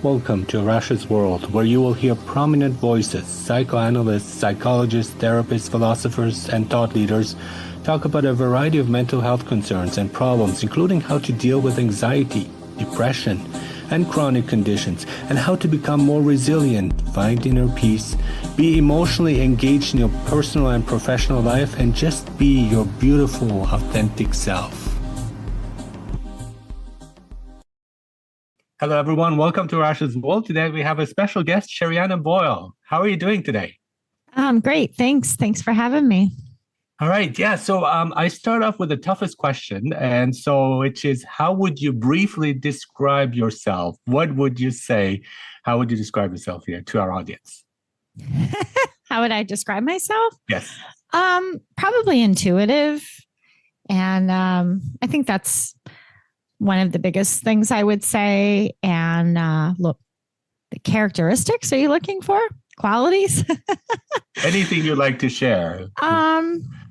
Welcome to Arash's World, where you will hear prominent voices, psychoanalysts, psychologists, therapists, philosophers, and thought leaders talk about a variety of mental health concerns and problems, including how to deal with anxiety, depression, and chronic conditions, and how to become more resilient, find inner peace, be emotionally engaged in your personal and professional life, and just be your beautiful, authentic self. Hello, everyone. Welcome to Arash's World. Today, we have a special guest, Sherianna Boyle. How are you doing today? Great. Thanks. Thanks for having me. All right. Yeah. So I start off with the toughest question. Which is, how would you briefly describe yourself? What would you say? How would you describe yourself here to our audience? How would I describe myself? Yes. Probably intuitive. And I think that's one of the biggest things I would say. And look, the characteristics, are you looking for? Qualities? Anything you'd like to share?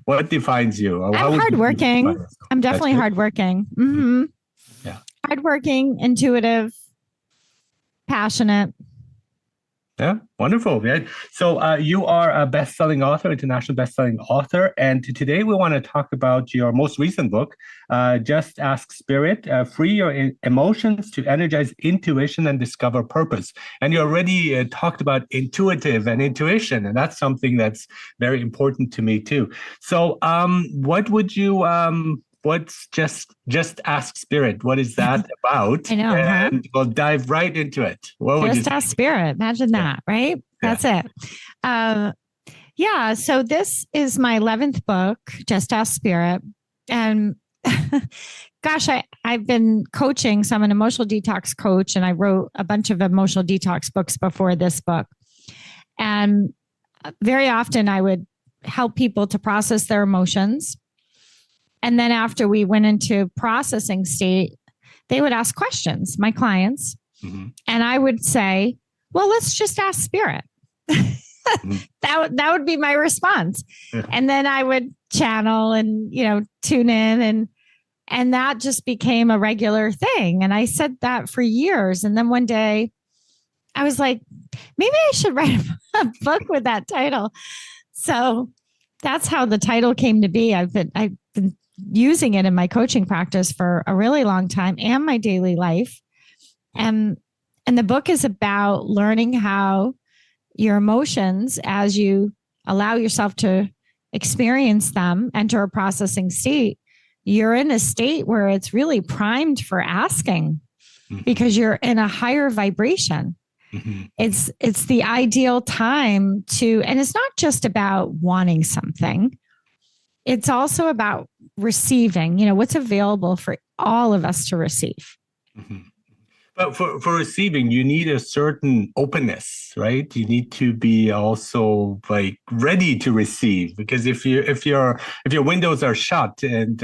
What defines you? I'm hardworking. I'm definitely hardworking. Mm-hmm. Yeah. Hardworking, intuitive, passionate. Yeah, wonderful. Yeah. So you are a best-selling author, international best-selling author. And today we want to talk about your most recent book, Just Ask Spirit, Free Your Emotions to Energize Intuition and Discover Purpose. And you already talked about intuitive and intuition, and that's something that's very important to me too. So what would you... what's just ask spirit? What is that about? I know. And we'll dive right into it. What would just ask spirit. Imagine that, right? That's it. Yeah. So this is my 11th book, Just Ask Spirit. And gosh, I've been coaching. So I'm an emotional detox coach, and I wrote a bunch of emotional detox books before this book. And very often I would help people to process their emotions. And then after we went into processing state, they would ask questions, my clients. Mm-hmm. And I would say, well, let's just ask spirit. Mm-hmm. That would be my response. Yeah. And then I would channel and, tune in and that just became a regular thing. And I said that for years. And then one day I was like, maybe I should write a book with that title. So that's how the title came to be. I've been using it in my coaching practice for a really long time and my daily life. And the book is about learning how your emotions, as you allow yourself to experience them, enter a processing state, you're in a state where it's really primed for asking because you're in a higher vibration. Mm-hmm. It's the ideal time to, and it's not just about wanting something. It's also about receiving, what's available for all of us to receive. Mm-hmm. But for receiving, you need a certain openness, right? You need to be also ready to receive, because if your windows are shut and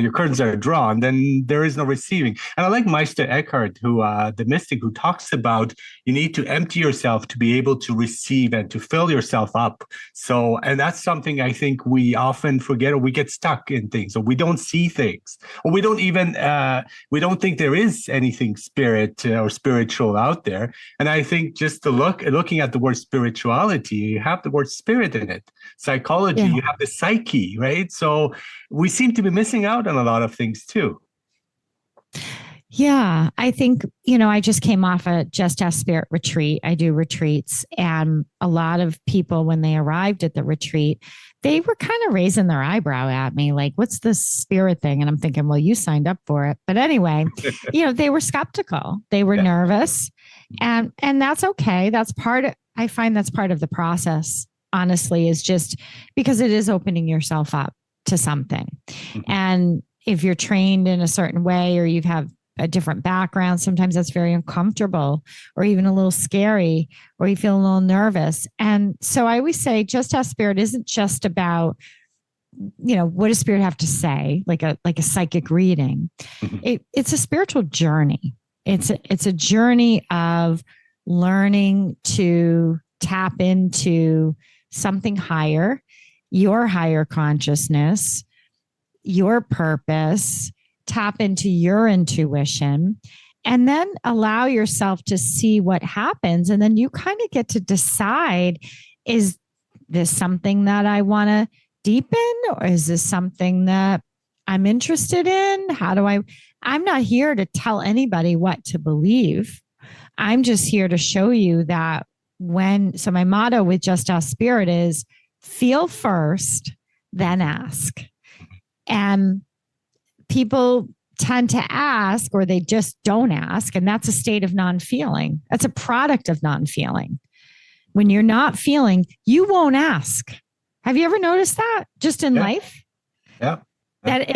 your curtains are drawn, then there is no receiving. And I like Meister Eckhart, the mystic, who talks about you need to empty yourself to be able to receive and to fill yourself up. So, and that's something I think we often forget, or we get stuck in things, or we don't see things, or we don't even we don't think there is anything spirit or spiritual out there. And I think just looking at the word spirituality, you have the word spirit in it. Psychology, you have the psyche, right? So we seem to be missing out on a lot of things too. Yeah, I think, I just came off a Just Ask Spirit retreat. I do retreats, and a lot of people, when they arrived at the retreat, they were kind of raising their eyebrow at me, like, what's this spirit thing? And I'm thinking, well, you signed up for it. But anyway, they were skeptical. They were nervous, and that's okay. I find that's part of the process, honestly, is just because it is opening yourself up to something. Mm-hmm. And if you're trained in a certain way, or you have a different background, sometimes that's very uncomfortable or even a little scary, or you feel a little nervous. And so I always say, Just Ask Spirit isn't just about, what does spirit have to say, like a psychic reading. Mm-hmm. It's a spiritual journey. It's a journey of learning to tap into something higher, your higher consciousness, your purpose, tap into your intuition, and then allow yourself to see what happens. And then you kind of get to decide, is this something that I want to deepen, or is this something that I'm interested in? I'm not here to tell anybody what to believe. I'm just here to show you that so my motto with Just Ask Spirit is feel first, then ask. And people tend to ask, or they just don't ask. And that's a state of non-feeling. That's a product of non-feeling. When you're not feeling, you won't ask. Have you ever noticed that just in life? Yeah. That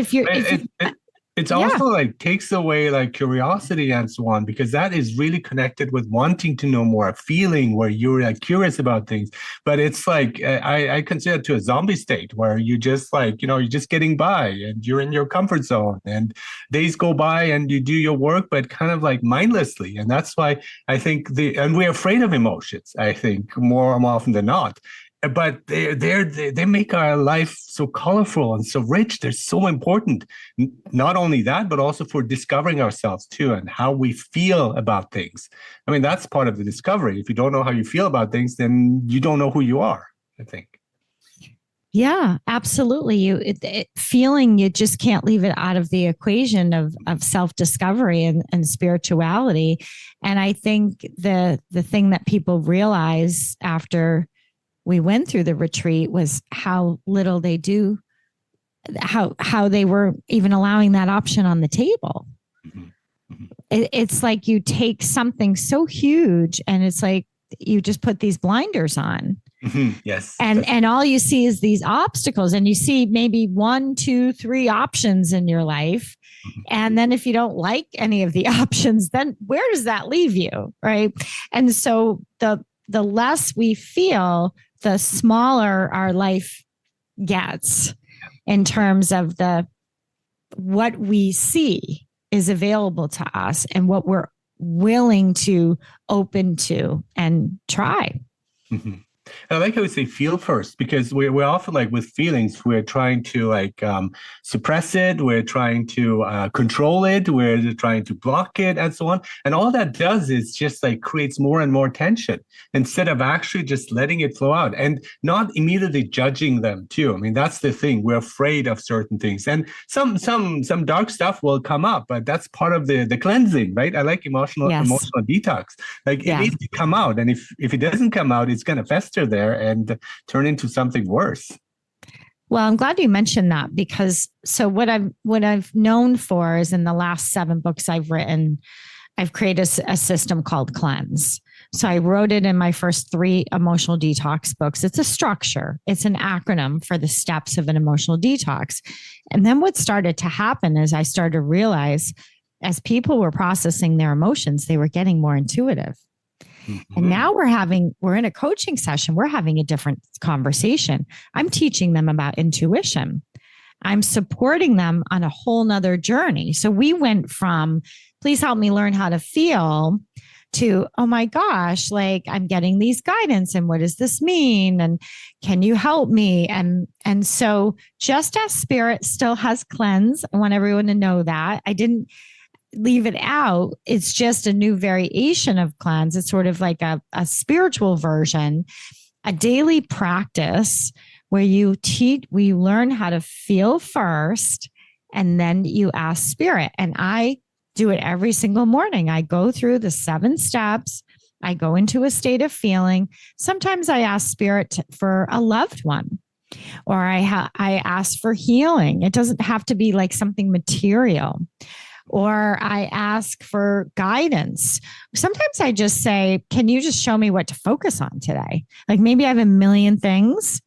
it's also like takes away like curiosity and so on, because that is really connected with wanting to know more, a feeling where you're like curious about things. But it's like, I consider it to a zombie state where you just like, you're just getting by and you're in your comfort zone and days go by and you do your work, but kind of like mindlessly. And that's why I think and we're afraid of emotions, I think more often than not. But they make our life so colorful and so rich. They're so important. Not only that, but also for discovering ourselves too, and how we feel about things. I mean, that's part of the discovery. If you don't know how you feel about things, then you don't know who you are, I think. Yeah, absolutely. Feeling, you just can't leave it out of the equation of self-discovery and spirituality. And I think the thing that people realize after we went through the retreat was how little they do, how they were even allowing that option on the table. Mm-hmm. It's like you take something so huge and it's like you just put these blinders on. Mm-hmm. Yes. And all you see is these obstacles, and you see maybe 1, 2, 3 options in your life. Mm-hmm. And then if you don't like any of the options, then where does that leave you? Right. And so the less we feel, the smaller our life gets in terms of what we see is available to us and what we're willing to open to and try. Mm-hmm. I like how we say feel first, because we're often like with feelings, we're trying to like suppress it. We're trying to control it. We're trying to block it and so on. And all that does is just like creates more and more tension instead of actually just letting it flow out and not immediately judging them too. I mean, that's the thing. We're afraid of certain things, and some dark stuff will come up, but that's part of the cleansing, right? I like emotional detox. Like it needs to come out. And if it doesn't come out, it's going to fester there and turn into something worse. Well, I'm glad you mentioned that, because so what I've known for is in the last 7 books I've written, I've created a system called Cleanse. So I wrote it in my first 3 emotional detox books. It's a structure. It's an acronym for the steps of an emotional detox. And then what started to happen is I started to realize as people were processing their emotions, they were getting more intuitive. Mm-hmm. And now we're in a coaching session. We're having a different conversation. I'm teaching them about intuition. I'm supporting them on a whole nother journey. So we went from, please help me learn how to feel, to, oh my gosh, like I'm getting these guidance. And what does this mean? And can you help me? And so Just Ask Spirit still has Cleanse. I want everyone to know that. I didn't leave it out. It's just a new variation of Cleanse. It's sort of like a spiritual version, a daily practice where we learn how to feel first, and then you ask Spirit. And I do it every single morning. I go through the 7 steps. I go into a state of feeling. Sometimes I ask Spirit for a loved one, or I ask for healing. It doesn't have to be like something material. Or I ask for guidance. Sometimes I just say, can you just show me what to focus on today? Like maybe I have a million things,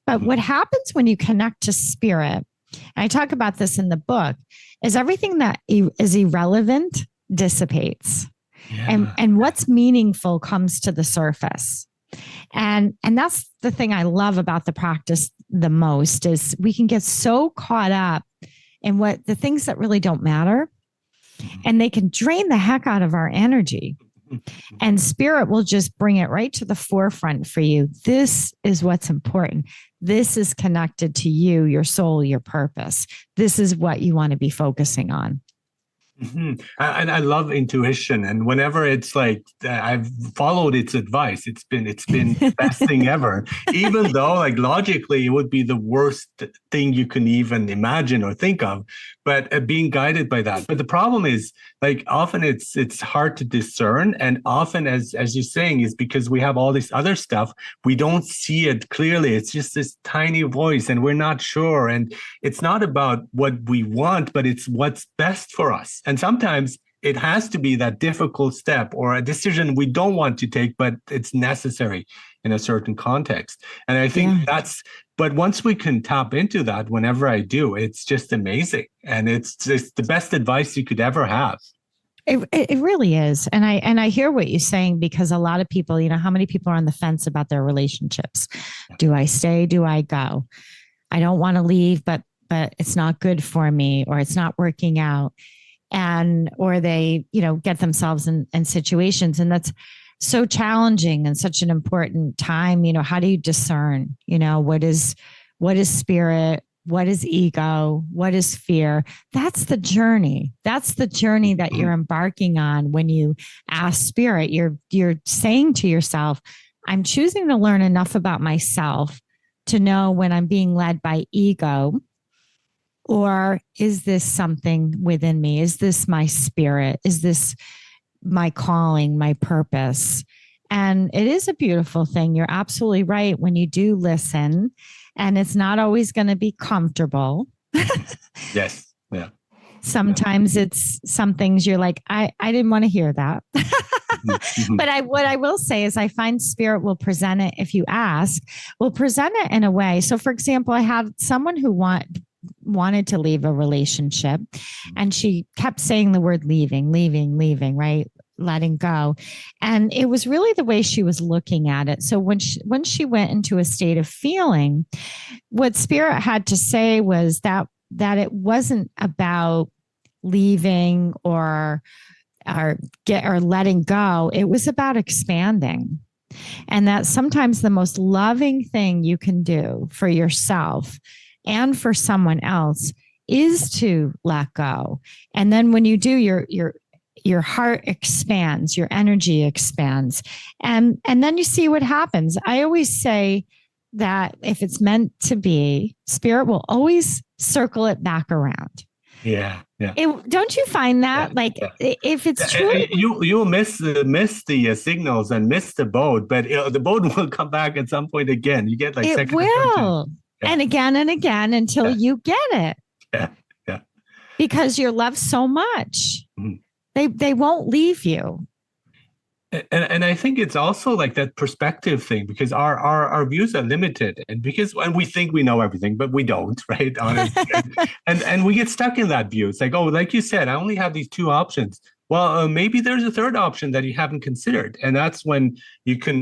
but what happens when you connect to Spirit, and I talk about this in the book, is everything that is irrelevant dissipates. Yeah. And what's meaningful comes to the surface. And that's the thing I love about the practice the most, is we can get so caught up in the things that really don't matter. And they can drain the heck out of our energy. And Spirit will just bring it right to the forefront for you. This is what's important. This is connected to you, your soul, your purpose. This is what you want to be focusing on. And I love intuition. And whenever it's like I've followed its advice, it's been the best thing ever. Even though like logically it would be the worst thing you can even imagine or think of, but being guided by that. But the problem is like often it's hard to discern, and often as you're saying is because we have all this other stuff, we don't see it clearly. It's just this tiny voice, and we're not sure. And it's not about what we want, but it's what's best for us. And sometimes it has to be that difficult step or a decision we don't want to take, but it's necessary in a certain context. And I think but once we can tap into that, whenever I do, it's just amazing. And it's just the best advice you could ever have. It really is. And I hear what you're saying, because a lot of people, how many people are on the fence about their relationships? Do I stay? Do I go? I don't want to leave, but it's not good for me, or it's not working out. Or they, get themselves in situations, and that's so challenging and such an important time. How do you discern, what is spirit? What is ego? What is fear? That's the journey. That's the journey that you're embarking on. When you ask spirit, you're saying to yourself, I'm choosing to learn enough about myself to know when I'm being led by ego, or is this something within me? Is this my spirit? Is this my calling, my purpose? And it is a beautiful thing. You're absolutely right when you do listen, and it's not always going to be comfortable. Yes. Yeah. Sometimes it's some things you're like, I didn't want to hear that. But what I will say is I find spirit will present it, if you ask, will present it in a way. So for example, I had someone who wanted to leave a relationship, and she kept saying the word leaving, right? Letting go. And it was really the way she was looking at it. So when she went into a state of feeling, what spirit had to say was that it wasn't about leaving or letting go. It was about expanding. And that sometimes the most loving thing you can do for yourself and for someone else is to let go. And then when you do, your heart expands, your energy expands, and then you see what happens. I always say that if it's meant to be, spirit will always circle it back around. Yeah. Don't you find that? If it's true, you'll miss the signals and miss the boat, but the boat will come back at some point again. You get like it will, and again until you get it. Yeah. Because you're loved so much. Mm-hmm. They won't leave you. And I think it's also like that perspective thing, because our views are limited, and we think we know everything, but we don't, right? Honestly. and we get stuck in that view. It's like, oh, like you said, I only have these two options. Well, maybe there's a third option that you haven't considered. And that's when you can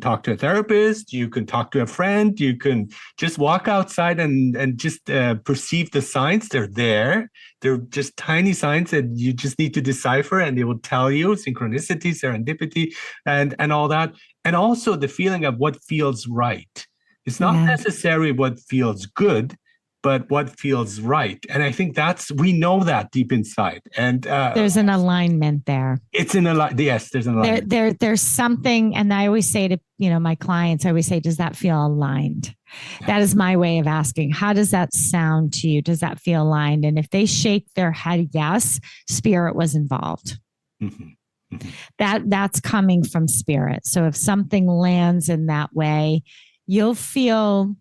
talk to a therapist, you can talk to a friend, you can just walk outside and just perceive the signs. They're there. They're just tiny signs that you just need to decipher, and they will tell you synchronicity, serendipity, and all that. And also the feeling of what feels right. It's not necessarily what feels good, but what feels right. And I think we know that deep inside. And there's an alignment there. It's an alignment. Yes, there's an alignment. There's something. And I always say to, my clients, I always say, does that feel aligned? Yeah. That is my way of asking, how does that sound to you? Does that feel aligned? And if they shake their head, yes, spirit was involved. Mm-hmm. Mm-hmm. That's coming from spirit. So if something lands in that way, you'll feel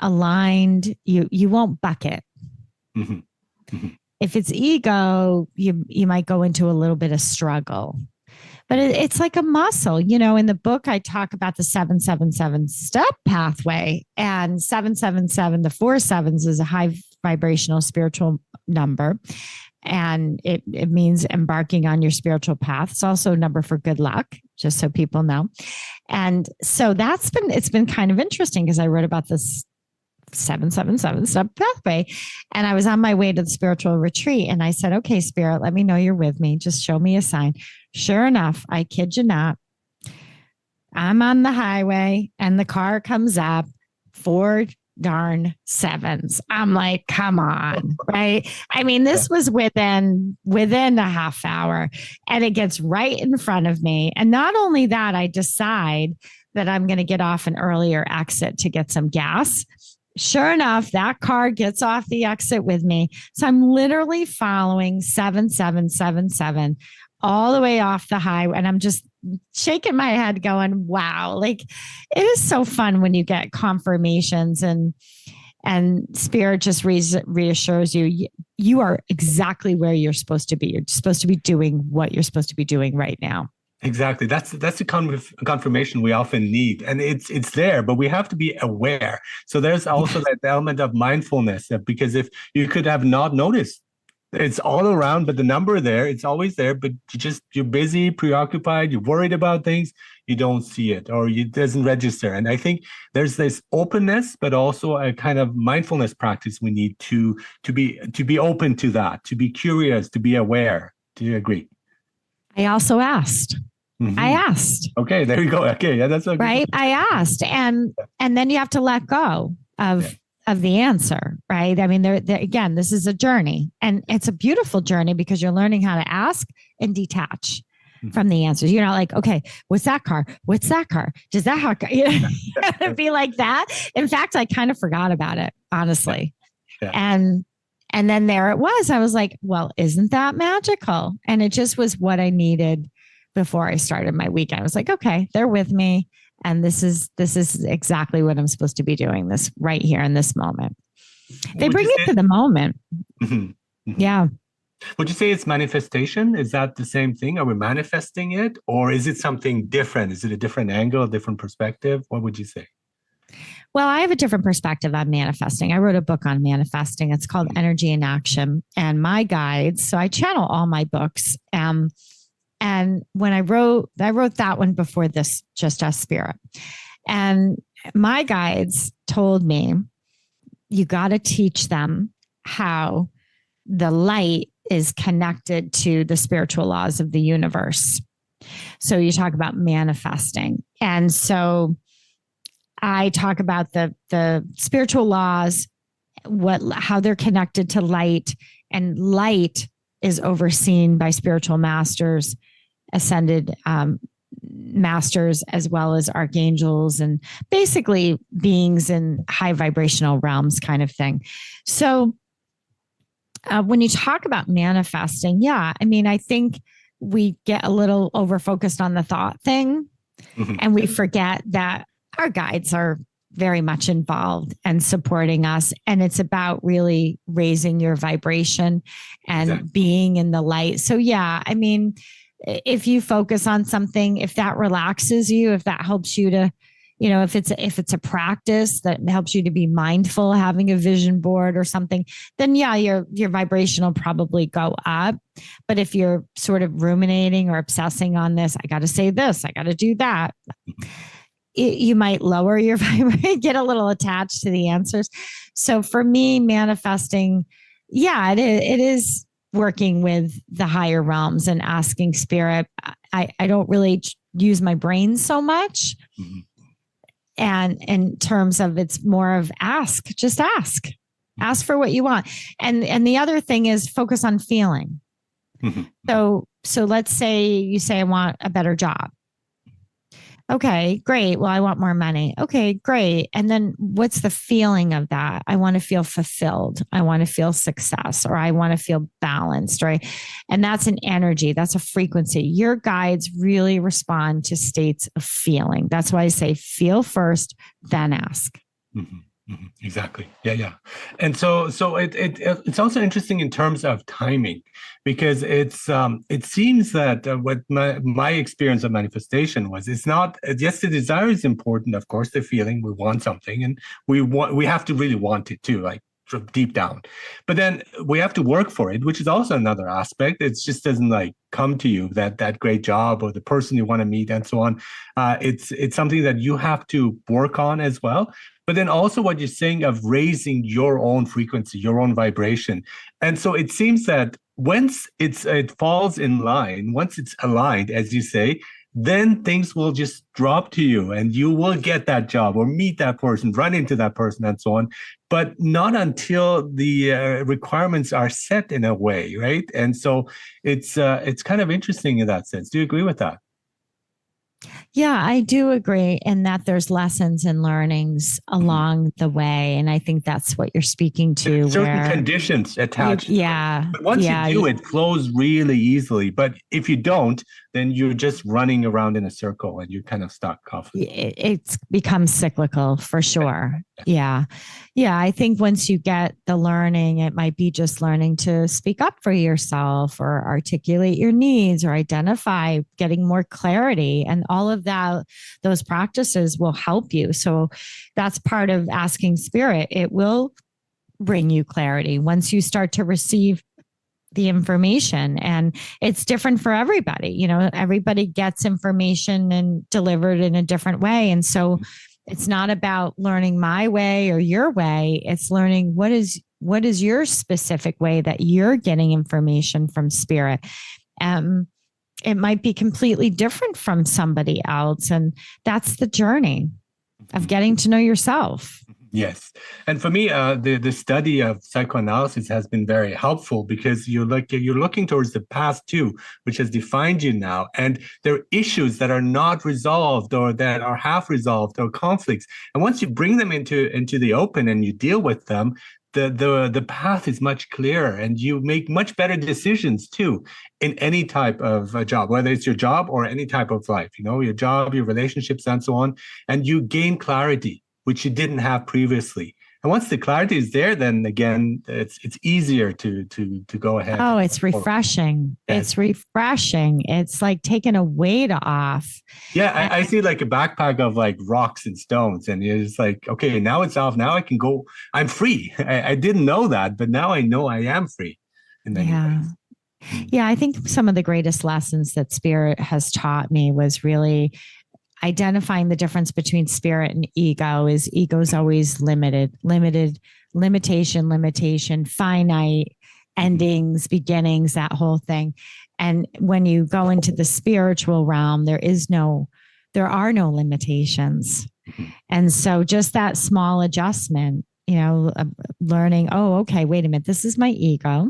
aligned. You won't buck it. Mm-hmm. Mm-hmm. If it's ego, you might go into a little bit of struggle, but it's like a muscle. In the book, I talk about the 777 step pathway, and 777, the 4 sevens, is a high vibrational spiritual number. And it means embarking on your spiritual path. It's also a number for good luck, just so people know. And so it's been kind of interesting, because I wrote about this 777 step pathway, and I was on my way to the spiritual retreat, and I said, okay, spirit, let me know you're with me. Just show me a sign. Sure enough, I kid you not, I'm on the highway and the car comes up, 4 darn sevens. I'm like, come on, right? I mean, this was within a half hour, and it gets right in front of me. And not only that, I decide that I'm going to get off an earlier exit to get some gas. Sure enough, that car gets off the exit with me. So I'm literally following 7777 all the way off the highway. And I'm just shaking my head going, wow, like it is so fun when you get confirmations and spirit just reassures you, you are exactly where you're supposed to be. You're supposed to be doing what you're supposed to be doing right now. Exactly. That's the confirmation we often need. And it's there, but we have to be aware. So there's also that element of mindfulness, because if you could have not noticed, it's all around, but the number there, it's always there, but you're busy, preoccupied, you're worried about things, you don't see it, or it doesn't register. And I think there's this openness, but also a kind of mindfulness practice we need to be open to that, to be curious, to be aware. Do you agree? I also asked. Mm-hmm. I asked. Okay, there you go. Okay, yeah, that's okay. Right. I asked, and then you have to let go of the answer, right? I mean, again, this is a journey, and it's a beautiful journey because you're learning how to ask and detach from the answers. You're not like, okay, what's that car? What's that car? Does that have? You know, be like that. In fact, I kind of forgot about it, honestly. Yeah. And then there it was. I was like, well, isn't that magical? And it just was what I needed before I started my weekend. I was like, okay, they're with me. And this is exactly what I'm supposed to be doing, this right here in this moment. They bring you to the moment. Mm-hmm. Mm-hmm. Yeah. Would you say it's manifestation? Is that the same thing? Are we manifesting it? Or is it something different? Is it a different angle, a different perspective? What would you say? Well, I have a different perspective on manifesting. I wrote a book on manifesting. It's called Energy in Action, and my guides. So I channel all my books. And when I wrote that one before this, Just Ask Spirit. And my guides told me, you got to teach them how the light is connected to the spiritual laws of the universe. So you talk about manifesting. And so I talk about the spiritual laws, how they're connected to light, and light is overseen by spiritual masters, ascended masters, as well as archangels, and basically beings in high vibrational realms kind of thing. So when you talk about manifesting, yeah, I mean, I think we get a little over focused on the thought thing, and we forget that our guides are very much involved and supporting us. And it's about really raising your vibration and being in the light. So yeah, I mean, if you focus on something, if that relaxes you, if that helps you to, you know, if it's a practice that helps you to be mindful, having a vision board or something, then yeah, your vibration will probably go up. But if you're sort of ruminating or obsessing on this, I got to say this, I got to do that, you might lower your vibration, get a little attached to the answers. So for me, manifesting, yeah, it is working with the higher realms and asking spirit. I don't really use my brain so much. Mm-hmm. And in terms of, it's more of just ask for what you want. And the other thing is focus on feeling. Mm-hmm. So let's say you say, I want a better job. Okay, great. Well, I want more money. Okay, great. And then what's the feeling of that? I want to feel fulfilled. I want to feel success, or I want to feel balanced, right? And that's an energy. That's a frequency. Your guides really respond to states of feeling. That's why I say feel first, then ask. Mm-hmm. Mm-hmm. Exactly. Yeah. And so it's also interesting in terms of timing, because it seems that what my experience of manifestation was, it's not, yes, the desire is important, of course, the feeling, we want something, and we have to really want it too, like deep down, but then we have to work for it, which is also another aspect. It just doesn't like come to you, that great job or the person you want to meet and so on. It's something that you have to work on as well. But then also what you're saying of raising your own frequency, your own vibration. And so it seems that once it falls in line, once it's aligned, as you say, then things will just drop to you and you will get that job or meet that person, run into that person and so on. But not until the requirements are set in a way, right? And so it's kind of interesting in that sense. Do you agree with that? Yeah, I do agree in that there's lessons and learnings along the way. And I think that's what you're speaking to. There's certain conditions attached. Yeah. But once you do, it flows really easily. But if you don't, then you're just running around in a circle and you're kind of stuck off. It's become cyclical for sure. Yeah. Yeah. I think once you get the learning, it might be just learning to speak up for yourself or articulate your needs or identify, getting more clarity. And all of that, those practices will help you. So that's part of asking spirit. It will bring you clarity once you start to receive the information, and it's different for everybody. You know, everybody gets information and delivered in a different way. And so it's not about learning my way or your way. It's learning what is your specific way that you're getting information from spirit. It might be completely different from somebody else. And that's the journey of getting to know yourself. Yes. And for me, the study of psychoanalysis has been very helpful because you're looking towards the past too, which has defined you now. And there are issues that are not resolved or that are half resolved or conflicts. And once you bring them into the open and you deal with them, the path is much clearer and you make much better decisions too in any type of job, whether it's your job or any type of life, you know, your job, your relationships and so on. And you gain clarity, which you didn't have previously. And once the clarity is there, then again, it's easier to go ahead. Oh, it's refreshing. Yes. It's refreshing. It's like taking a weight off. Yeah, I see like a backpack of like rocks and stones. And it's like, okay, now it's off. Now I can go. I'm free. I didn't know that, but now I know I am free in many ways. Yeah, I think some of the greatest lessons that spirit has taught me was really identifying the difference between spirit and ego. Is ego's always limitation, finite, endings, beginnings, that whole thing. And when you go into the spiritual realm, there are no limitations. And so just that small adjustment, you know, learning, oh, okay, wait a minute, this is my ego.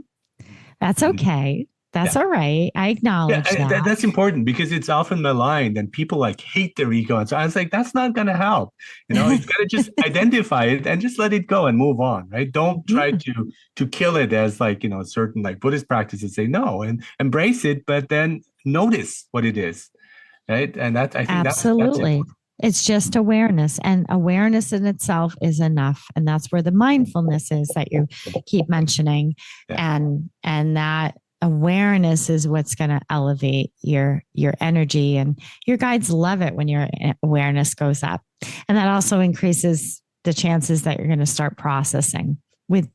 That's okay. That's all right. I acknowledge that. That's important because it's often maligned and people like hate their ego. And so I was like, that's not going to help. You know, you've got to just identify it and just let it go and move on, right? Don't try to kill it as like, you know, certain like Buddhist practices say no, and embrace it, but then notice what it is, right? And that I think absolutely. It's just awareness, and awareness in itself is enough. And that's where the mindfulness is that you keep mentioning. Yeah. And that awareness is what's going to elevate your energy, and your guides love it when your awareness goes up. And that also increases the chances that you're going to start processing with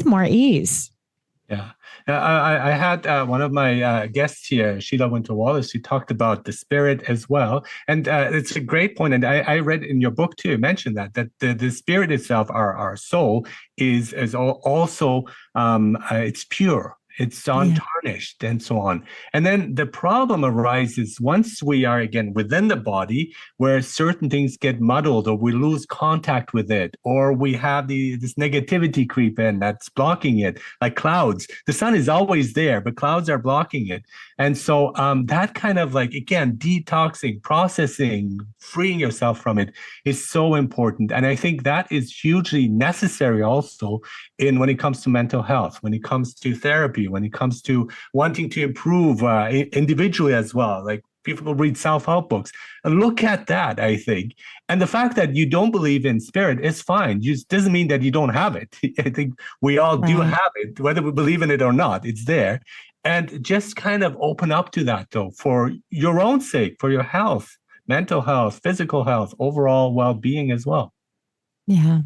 more ease. Yeah. I had one of my guests here, Sheila Winter-Wallace. She talked about the spirit as well. And it's a great point. And I read in your book too, you mentioned that the spirit itself, our soul, is also, it's pure. It's untarnished and so on. And then the problem arises once we are again within the body, where certain things get muddled or we lose contact with it, or we have this negativity creep in that's blocking it, like clouds. The sun is always there, but clouds are blocking it. And so that kind of like, again, detoxing, processing, freeing yourself from it is so important. And I think that is hugely necessary also when it comes to mental health, when it comes to therapy, when it comes to wanting to improve individually as well. Like people read self-help books and look at that, I think. And the fact that you don't believe in spirit is fine. It doesn't mean that you don't have it. I think we all do have it, whether we believe in it or not, it's there. And just kind of open up to that though, for your own sake, for your health, mental health, physical health, overall well-being as well. Yeah.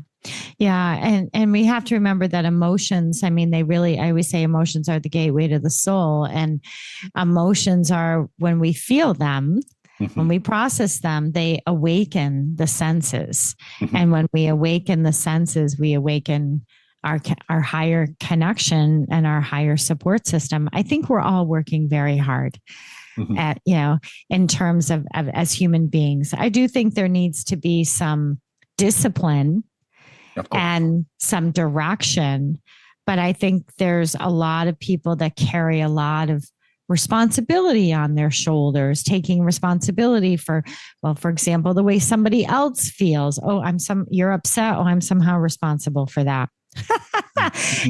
Yeah. And we have to remember that emotions, I mean, I always say emotions are the gateway to the soul, and emotions are, when we feel them, when we process them, they awaken the senses. And when we awaken the senses, we awaken our higher connection and our higher support system. I think we're all working very hard at, in terms of as human beings. I do think there needs to be some discipline and some direction, but I think there's a lot of people that carry a lot of responsibility on their shoulders, taking responsibility for, well, for example, the way somebody else feels. Oh, you're upset. Oh, I'm somehow responsible for that.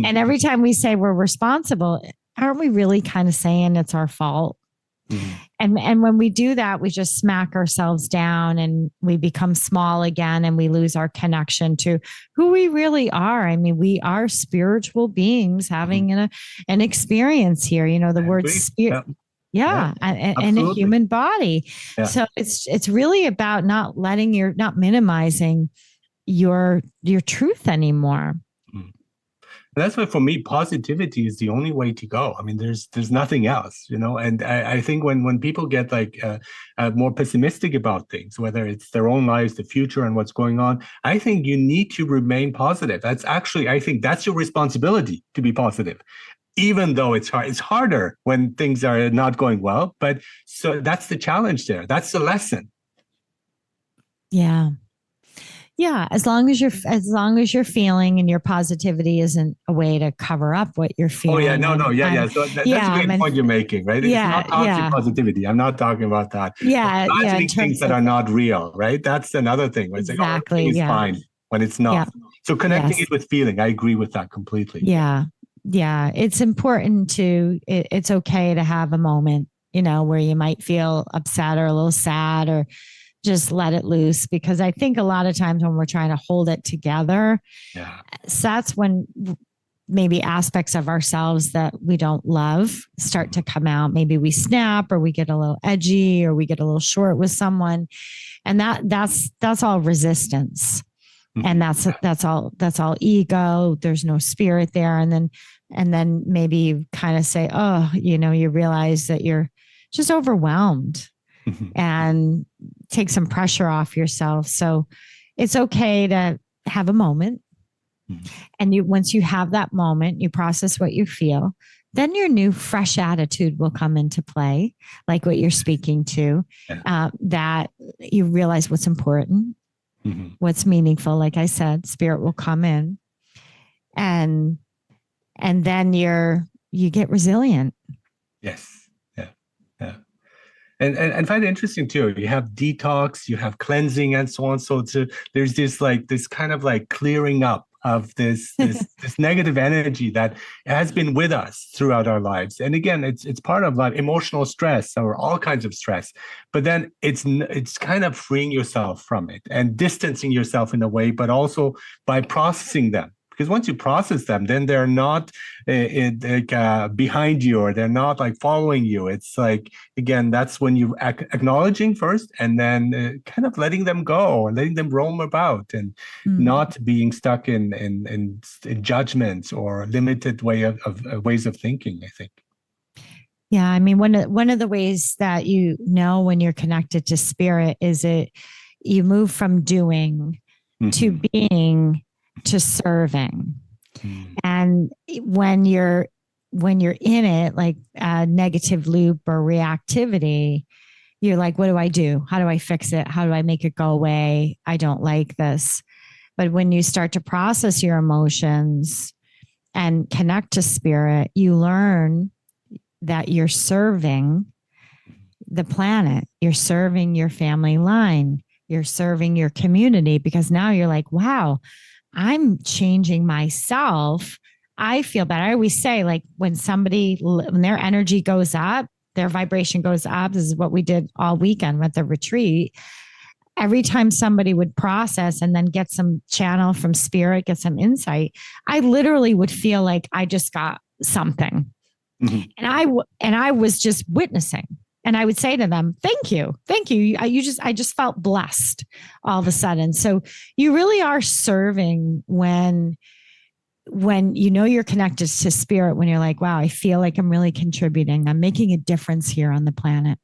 And every time we say we're responsible, aren't we really kind of saying it's our fault? And when we do that, we just smack ourselves down and we become small again, and we lose our connection to who we really are. I mean, we are spiritual beings having an experience here. The word spirit. Yeah. And a human body. Yeah. So it's really about not minimizing your truth anymore. And that's why for me, positivity is the only way to go. I mean, there's nothing else, and I think when people get more pessimistic about things, whether it's their own lives, the future and what's going on, I think you need to remain positive. I think that's your responsibility, to be positive, even though it's hard. It's harder when things are not going well, but so that's the challenge there. That's the lesson. Yeah. Yeah, as long as you're feeling, and your positivity isn't a way to cover up what you're feeling. Oh yeah, yeah. So that's a great point you're making, right? It's not toxic positivity. I'm not talking about that. Imagining things that are not real, right? That's another thing. Where it's exactly. It's fine when it's not. Yeah. So connecting it with feeling, I agree with that completely. Yeah, it's important it's okay to have a moment, where you might feel upset or a little sad, or just let it loose, because I think a lot of times when we're trying to hold it together, so that's when maybe aspects of ourselves that we don't love start to come out. Maybe we snap, or we get a little edgy, or we get a little short with someone, and that's all resistance, and that's all ego. There's no spirit there, and then maybe you kind of say, oh, you realize that you're just overwhelmed. And take some pressure off yourself. So it's okay to have a moment. And once you have that moment, you process what you feel, then your new fresh attitude will come into play, like what you're speaking to, that you realize what's important, what's meaningful. Like I said, spirit will come in, and then you get resilient. Yes. And find it interesting too. You have detox, you have cleansing, and so on. So there's this kind of clearing up of this negative energy that has been with us throughout our lives. And again, it's part of emotional stress, or all kinds of stress. But then it's kind of freeing yourself from it and distancing yourself in a way, but also by processing them. Because once you process them, then they're not behind you, or they're not following you. It's again, that's when you acknowledging first, and then kind of letting them go, and letting them roam about, and not being stuck in judgments or limited ways of thinking, I think. Yeah, I mean, one of the ways that when you're connected to spirit is you move from doing to being, to serving. And when you're in it, like a negative loop or reactivity, you're like, what do I do? How do I fix it? How do I make it go away? I don't like this. But when you start to process your emotions and connect to spirit, you learn that you're serving the planet, you're serving your family line, you're serving your community, because now you're like, wow, I'm changing myself. I feel better. I always say, when their energy goes up, their vibration goes up. This is what we did all weekend with the retreat. Every time somebody would process and then get some channel from spirit, get some insight, I literally would feel like I just got something. And I was just witnessing. And I would say to them, thank you. I just felt blessed all of a sudden. So you really are serving when you're connected to spirit, when you're like, wow, I feel like I'm really contributing. I'm making a difference here on the planet.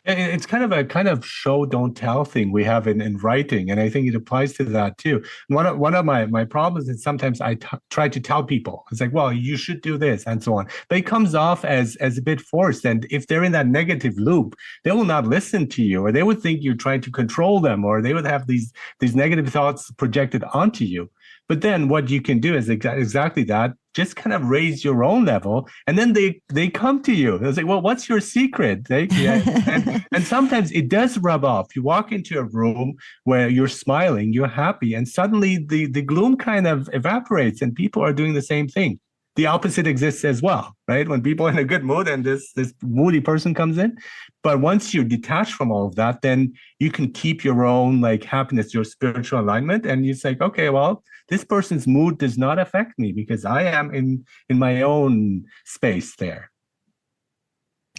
It's kind of show don't tell thing we have in writing, and I think it applies to that too. One of my problems is sometimes try to tell people it's like, well, you should do this and so on, but it comes off as a bit forced. And if they're in that negative loop, they will not listen to you, or they would think you're trying to control them, or they would have these negative thoughts projected onto you. But then what you can do is exactly that. Just kind of raise your own level, and then they come to you. It's like, well, what's your secret? And sometimes it does rub off. You walk into a room where you're smiling, you're happy, and suddenly the gloom kind of evaporates, and people are doing the same thing. The opposite exists as well, right? When people are in a good mood and this moody person comes in. But once you're detached from all of that, then you can keep your own like happiness, your spiritual alignment. And it's like, okay, well, this person's mood does not affect me because I am in my own space there.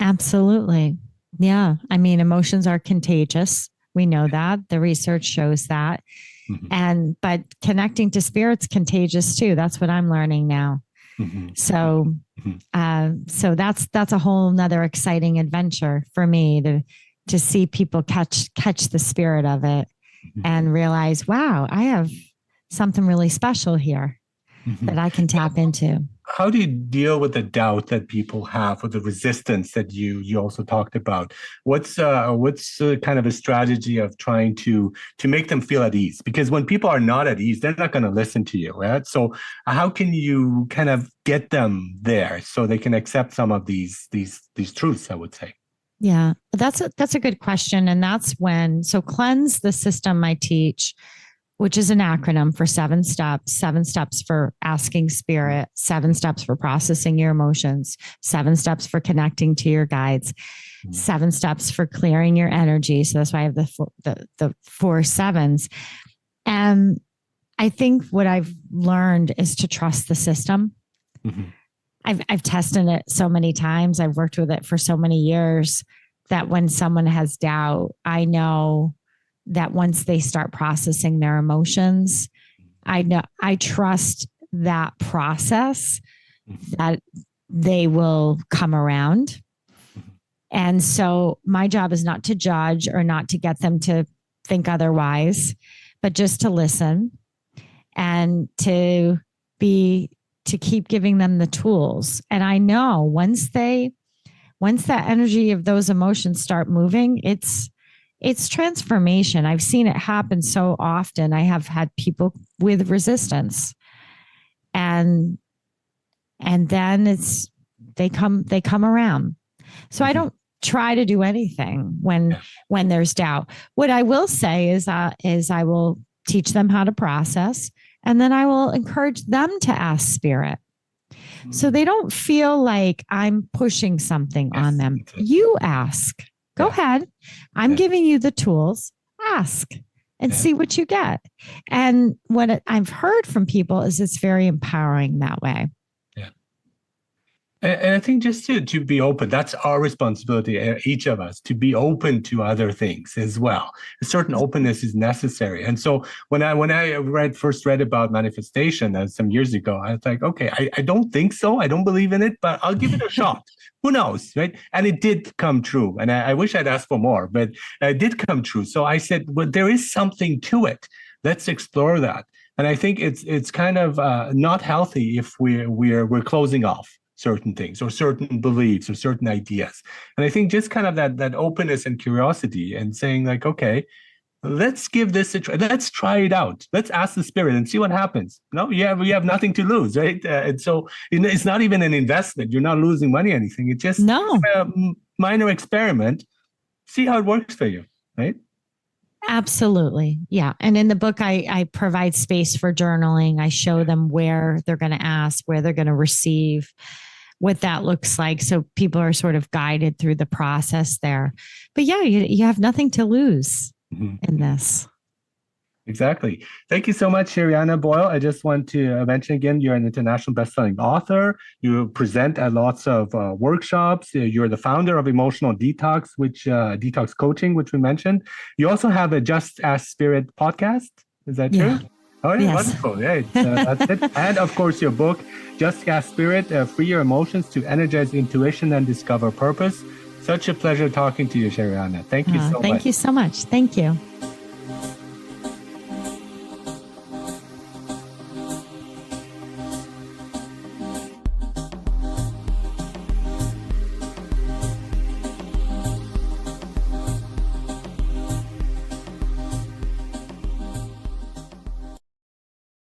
Absolutely. Yeah. I mean, emotions are contagious. We know that. The research shows that. But connecting to spirit's contagious too. That's what I'm learning now. So that's a whole nother exciting adventure for me to see people catch the spirit of it and realize, wow, I have something really special here that I can tap into. How do you deal with the doubt that people have, or the resistance that you also talked about? What's kind of a strategy of trying to make them feel at ease? Because when people are not at ease, they're not going to listen to you, right? So how can you kind of get them there so they can accept some of these truths, I would say? Yeah, that's a good question. And that's so cleanse the system I teach, which is an acronym for 7 steps for asking spirit, 7 steps for processing your emotions, 7 steps for connecting to your guides, 7 steps for clearing your energy. So that's why I have the 4 sevens. And I think what I've learned is to trust the system. I've tested it so many times. I've worked with it for so many years that when someone has doubt, I know that once they start processing their emotions, I trust that process that they will come around. And so my job is not to judge or not to get them to think otherwise, but just to listen and to keep giving them the tools. And I know once that energy of those emotions start moving, it's transformation. I've seen it happen so often. I have had people with resistance, and then they come around. So I don't try to do anything when there's doubt. What I will say is I will teach them how to process, and then I will encourage them to ask spirit. So they don't feel like I'm pushing something on them. You ask. Go ahead. I'm giving you the tools. Ask and see what you get. And what I've heard from people is it's very empowering that way. Yeah. And I think just to be open, that's our responsibility, each of us, to be open to other things as well. A certain openness is necessary. And so when I first read about manifestation some years ago, I was like, okay, I don't think so. I don't believe in it, but I'll give it a shot. Who knows, right? And it did come true. And I wish I'd asked for more, but it did come true. So I said, well, there is something to it. Let's explore that. And I think it's kind of not healthy if we're closing off certain things or certain beliefs or certain ideas. And I think just kind of that openness and curiosity and saying like, okay, let's give this a try. Let's try it out. Let's ask the spirit and see what happens. No, we have nothing to lose, right? And so it's not even an investment. You're not losing money or anything. It's just a minor experiment. See how it works for you, right? Absolutely. Yeah. And in the book, I provide space for journaling. I show them where they're going to ask, where they're going to receive, what that looks like. So people are sort of guided through the process there. But yeah, you have nothing to lose in this. Exactly. Thank you so much, Sherianna Boyle. I just want to mention again, you're an international best-selling author. You present at lots of workshops. You're the founder of Emotional Detox, Detox Coaching, which we mentioned. You also have a Just Ask Spirit podcast. Is that true? Oh, yeah, yes. Wonderful. Yeah, that's it. And of course, your book, Just Ask Spirit, Free Your Emotions to Energize Intuition and Discover Purpose. Such a pleasure talking to you, Sherianna. Thank you so much. Thank you so much. Thank you.